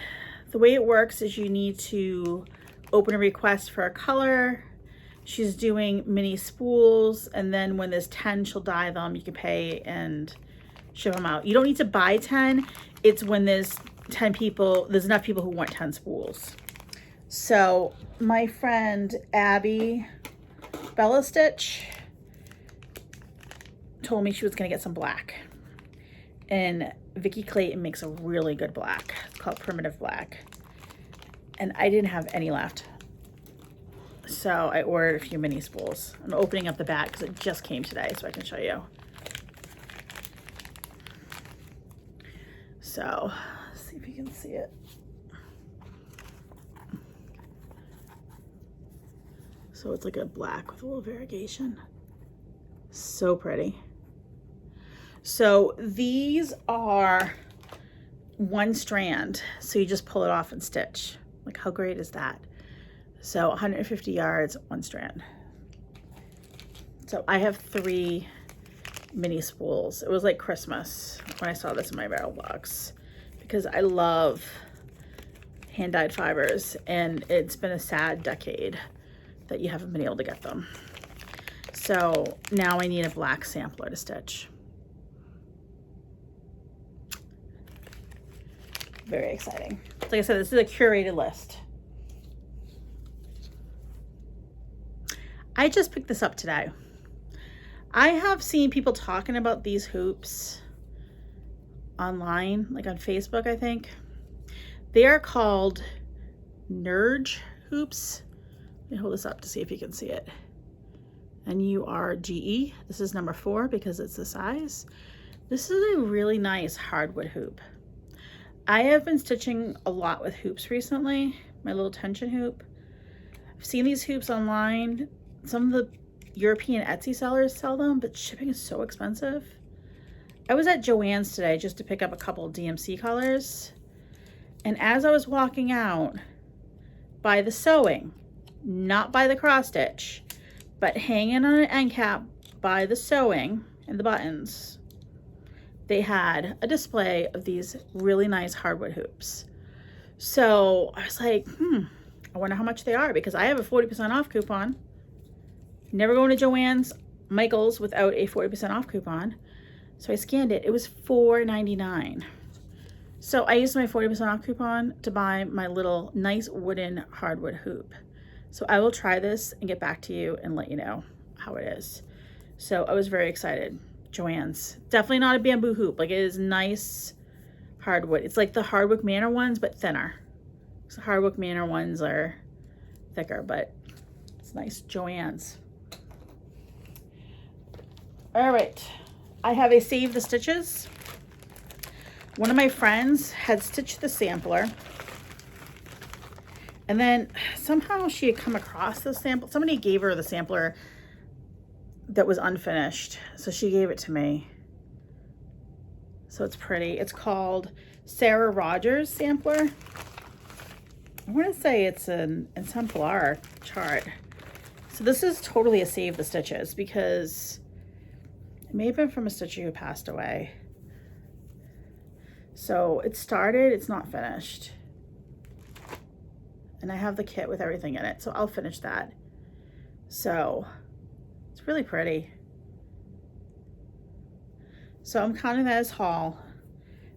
the way it works is you need to open a request for a color. She's doing mini spools, and then when there's 10, she'll dye them. You can pay and ship them out. You don't need to buy 10. It's when there's 10 people, there's enough people who want 10 spools. So my friend Abby GablesStitcher told me she was gonna get some black. And Vicki Clayton makes a really good black. It's called Primitive Black. And I didn't have any left. So I ordered a few mini spools. I'm opening up the bat because it just came today so I can show you. So let's see if you can see it. So it's like a black with a little variegation. So pretty. So these are 1 strand. So you just pull it off and stitch. Like, how great is that? So 150 yards, 1 strand. So I have 3 mini spools. It was like Christmas when I saw this in my barrel box because I love hand dyed fibers, and it's been a sad decade that you haven't been able to get them. So now I need a black sampler to stitch. Very exciting. Like I said, this is a curated list. I just picked this up today. I have seen people talking about these hoops online, like on Facebook, I think. They are called Nurge hoops. Let me hold this up to see if you can see it. N-U-R-G-E. This is number 4 because it's the size. This is a really nice hardwood hoop. I have been stitching a lot with hoops recently, my little tension hoop. I've seen these hoops online. Some of the European Etsy sellers sell them, but shipping is so expensive. I was at Joann's today just to pick up a couple of DMC colors. And as I was walking out, by the sewing, not by the cross stitch, but hanging on an end cap by the sewing and the buttons, they had a display of these really nice hardwood hoops. So I was like, I wonder how much they are because I have a 40% off coupon. Never going to Joann's, Michael's without a 40% off coupon. So I scanned it. It was $4.99. So I used my 40% off coupon to buy my little nice wooden hardwood hoop. So I will try this and get back to you and let you know how it is. So I was very excited. Joann's. Definitely not a bamboo hoop. Like, it is nice hardwood. It's like the Hardwick Manor ones, but thinner. So Hardwick Manor ones are thicker, but it's nice. Joann's. All right. I have a Save the Stitches. One of my friends had stitched the sampler. And then somehow she had come across the sample. Somebody gave her the sampler that was unfinished, so she gave it to me. So it's pretty. It's called Sarah Rogers sampler. I want to say it's an exemplar chart. So this is totally a save the stitches because it may have been from a stitcher who passed away. So it started, it's not finished. And I have the kit with everything in it, so I'll finish that. So it's really pretty. So I'm counting that as haul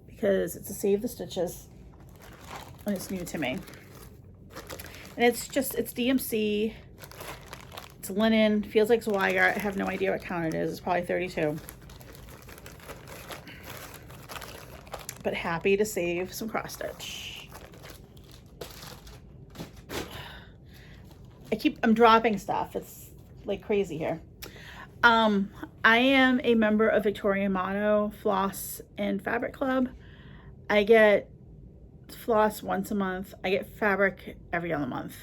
because it's a save the stitches and it's new to me. And it's DMC, it's linen, feels like Zweiger. I have no idea what count it is. It's probably 32. But happy to save some cross stitch. I'm dropping stuff. It's like crazy here. I am a member of Victoria Motto Floss and Fabric Club. I get floss once a month. I get fabric every other month.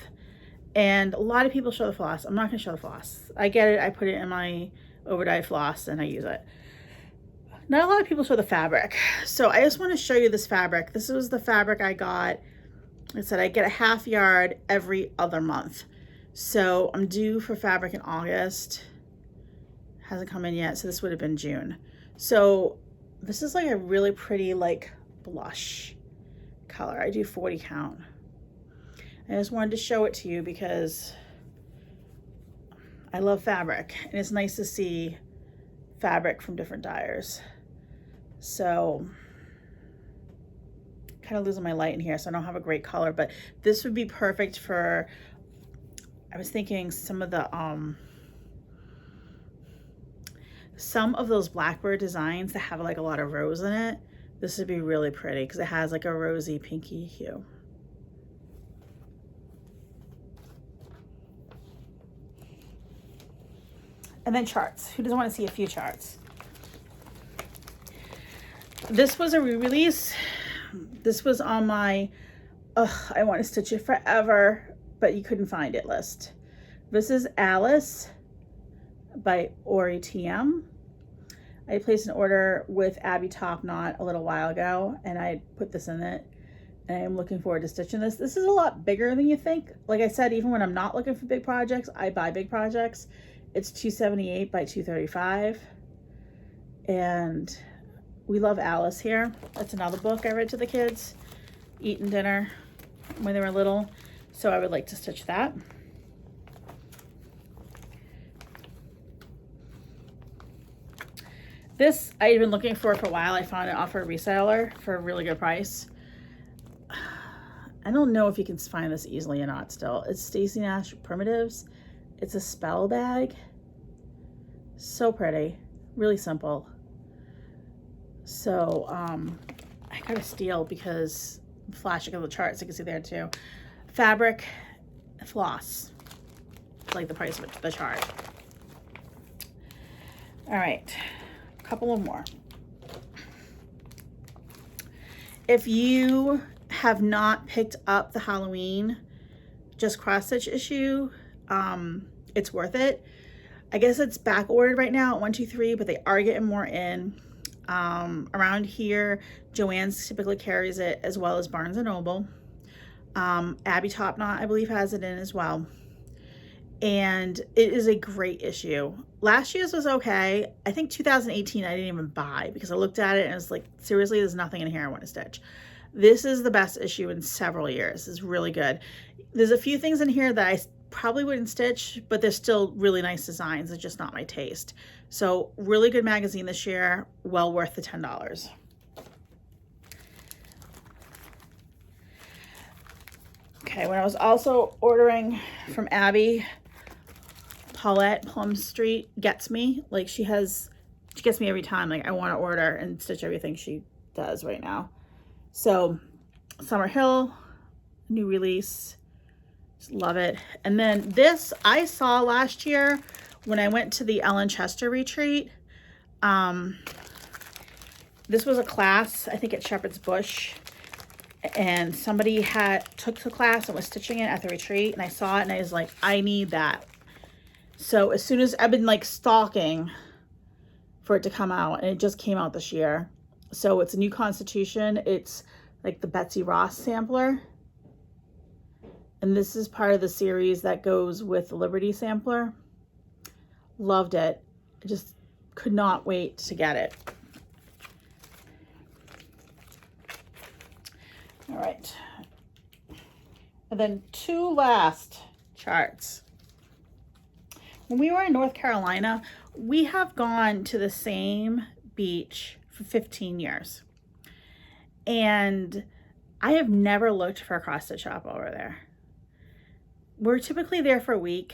And a lot of people show the floss. I'm not going to show the floss. I get it. I put it in my overdyed floss and I use it. Not a lot of people show the fabric. So I just want to show you this fabric. This was the fabric I got. I said I get a half yard every other month. So I'm due for fabric in August. Hasn't come in yet, so this would have been June. So this is like a really pretty like blush color. I do 40 count. I just wanted to show it to you because I love fabric and it's nice to see fabric from different dyers. So kind of losing my light in here, so I don't have a great color, but this would be perfect for, I was thinking some of those blackbird designs that have like a lot of rose in it. This would be really pretty because it has like a rosy pinky hue. And then charts. Who doesn't want to see a few charts? This was a re-release. This was on my I want to stitch it forever, but you couldn't find it list. This is Alice by Ori TM. I placed an order with Abby Topknot a little while ago and I put this in it and I'm looking forward to stitching this. This is a lot bigger than you think. Like I said, even when I'm not looking for big projects, I buy big projects. It's 278 by 235 and we love Alice here. That's another book I read to the kids, eating dinner when they were little. So I would like to stitch that. This I had been looking for a while. I found it off a reseller for a really good price. I don't know if you can find this easily or not still. It's Stacey Nash Primitives. It's a spell bag. So pretty, really simple. So I got a steal because I'm flashing on the charts. You can see there too. Fabric, floss. It's like the price of the chart. All right, a couple of more. If you have not picked up the Halloween just cross stitch issue, it's worth it. I guess it's back ordered right now at 123, but they are getting more in. Around here, Joann's typically carries it as well as Barnes & Noble. Abby Topknot, I believe, has it in as well. And it is a great issue. Last year's was okay. I think 2018 I didn't even buy because I looked at it and I was like, seriously, there's nothing in here I want to stitch. This is the best issue in several years. It's really good. There's a few things in here that I probably wouldn't stitch, but they're still really nice designs. It's just not my taste. So really good magazine this year. Well worth the $10. Okay, when I was also ordering from Abby, Paulette Plum Street gets me. Like she gets me every time. Like I want to order and stitch everything she does right now. So Summer Hill, new release. Just love it. And then this I saw last year when I went to the Ellen Chester retreat. This was a class, I think at Shepherd's Bush. And somebody took the class and was stitching it at the retreat. And I saw it and I was like, I need that. So as soon as I've been like stalking for it to come out, and it just came out this year. So it's a new Constitution. It's like the Betsy Ross sampler. And this is part of the series that goes with the Liberty sampler. Loved it. I just could not wait to get it. All right. And then 2 last charts. When we were in North Carolina, we have gone to the same beach for 15 years. And I have never looked for a cross-stitch shop over there. We're typically there for a week,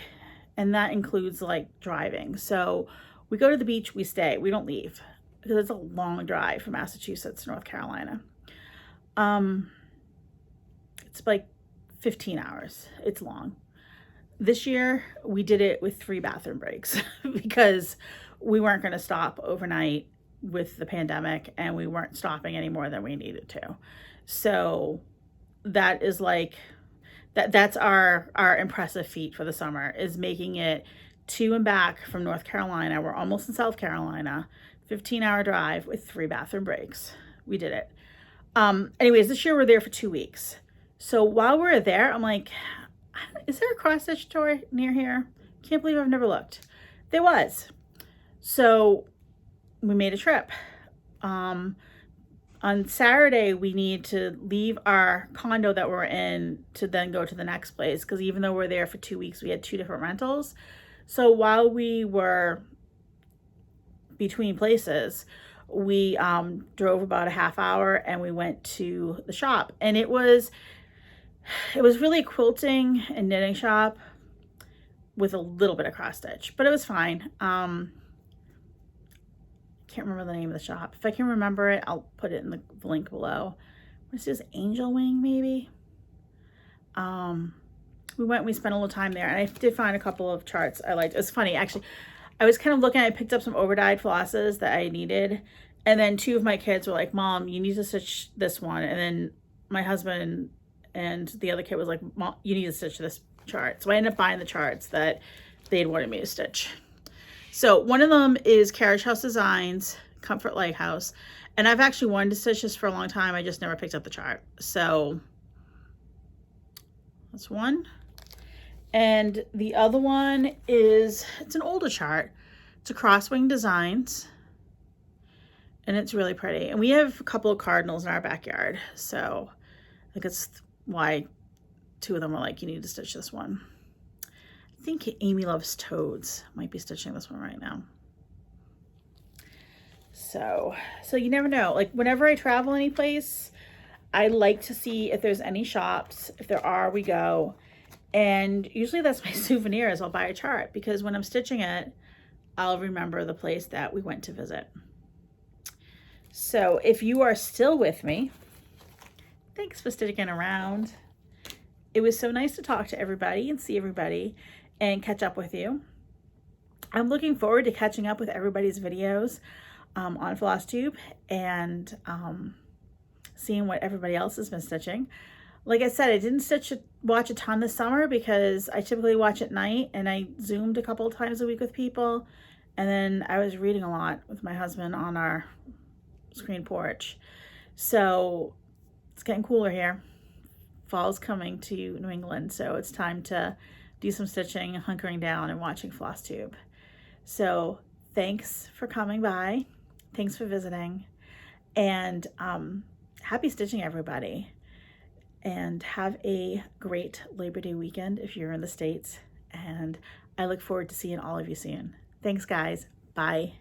and that includes like driving. So we go to the beach, we stay, we don't leave because it's a long drive from Massachusetts to North Carolina. It's like 15 hours. It's long. This year we did it with 3 bathroom breaks because we weren't going to stop overnight with the pandemic, and we weren't stopping any more than we needed to. So that is like, that's our impressive feat for the summer, is making it to and back from North Carolina. We're almost in South Carolina, 15-hour drive with 3 bathroom breaks. We did it. Anyways, this year we're there for 2 weeks. So while we're there, I'm like, is there a cross-stitch store near here? Can't believe I've never looked. There was. So we made a trip. On Saturday, we need to leave our condo that we're in to then go to the next place, because even though we're there for 2 weeks, we had 2 different rentals. So while we were between places, we drove about a half hour and we went to the shop, and it was really a quilting and knitting shop with a little bit of cross stitch, but it was fine. Can't remember the name of the shop. If I can remember it, I'll put it in the link below. This is Angel Wing, maybe. We went, we spent a little time there, and I did find a couple of charts I liked. It was funny, actually. I was kind of looking, I picked up some overdyed flosses that I needed, and then 2 of my kids were like, Mom, you need to stitch this one. And then my husband and the other kid was like, Mom, you need to stitch this chart. So I ended up buying the charts that they'd wanted me to stitch. So one of them is Carriage House Designs, Comfort Lighthouse. And I've actually wanted to stitch this for a long time. I just never picked up the chart. So that's one. And the other one is, it's an older chart. It's a Crosswing Designs. And it's really pretty. And we have a couple of cardinals in our backyard. So I think it's why 2 of them were like, you need to stitch this one. I think Amy Loves Toads might be stitching this one right now. So you never know. Like, whenever I travel any place, I like to see if there's any shops. If there are, we go. And usually that's my souvenir, is I'll buy a chart, because when I'm stitching it, I'll remember the place that we went to visit. So if you are still with me, thanks for sticking around. It was so nice to talk to everybody and see everybody and catch up with you. I'm looking forward to catching up with everybody's videos on Flosstube and seeing what everybody else has been stitching. Like I said, I didn't watch a ton this summer because I typically watch at night, and I Zoomed a couple of times a week with people. And then I was reading a lot with my husband on our screen porch. So it's getting cooler here. Fall's coming to New England, so it's time to do some stitching, hunkering down, and watching Flosstube. So thanks for coming by. Thanks for visiting. And happy stitching, everybody. And have a great Labor Day weekend if you're in the States. And I look forward to seeing all of you soon. Thanks, guys. Bye.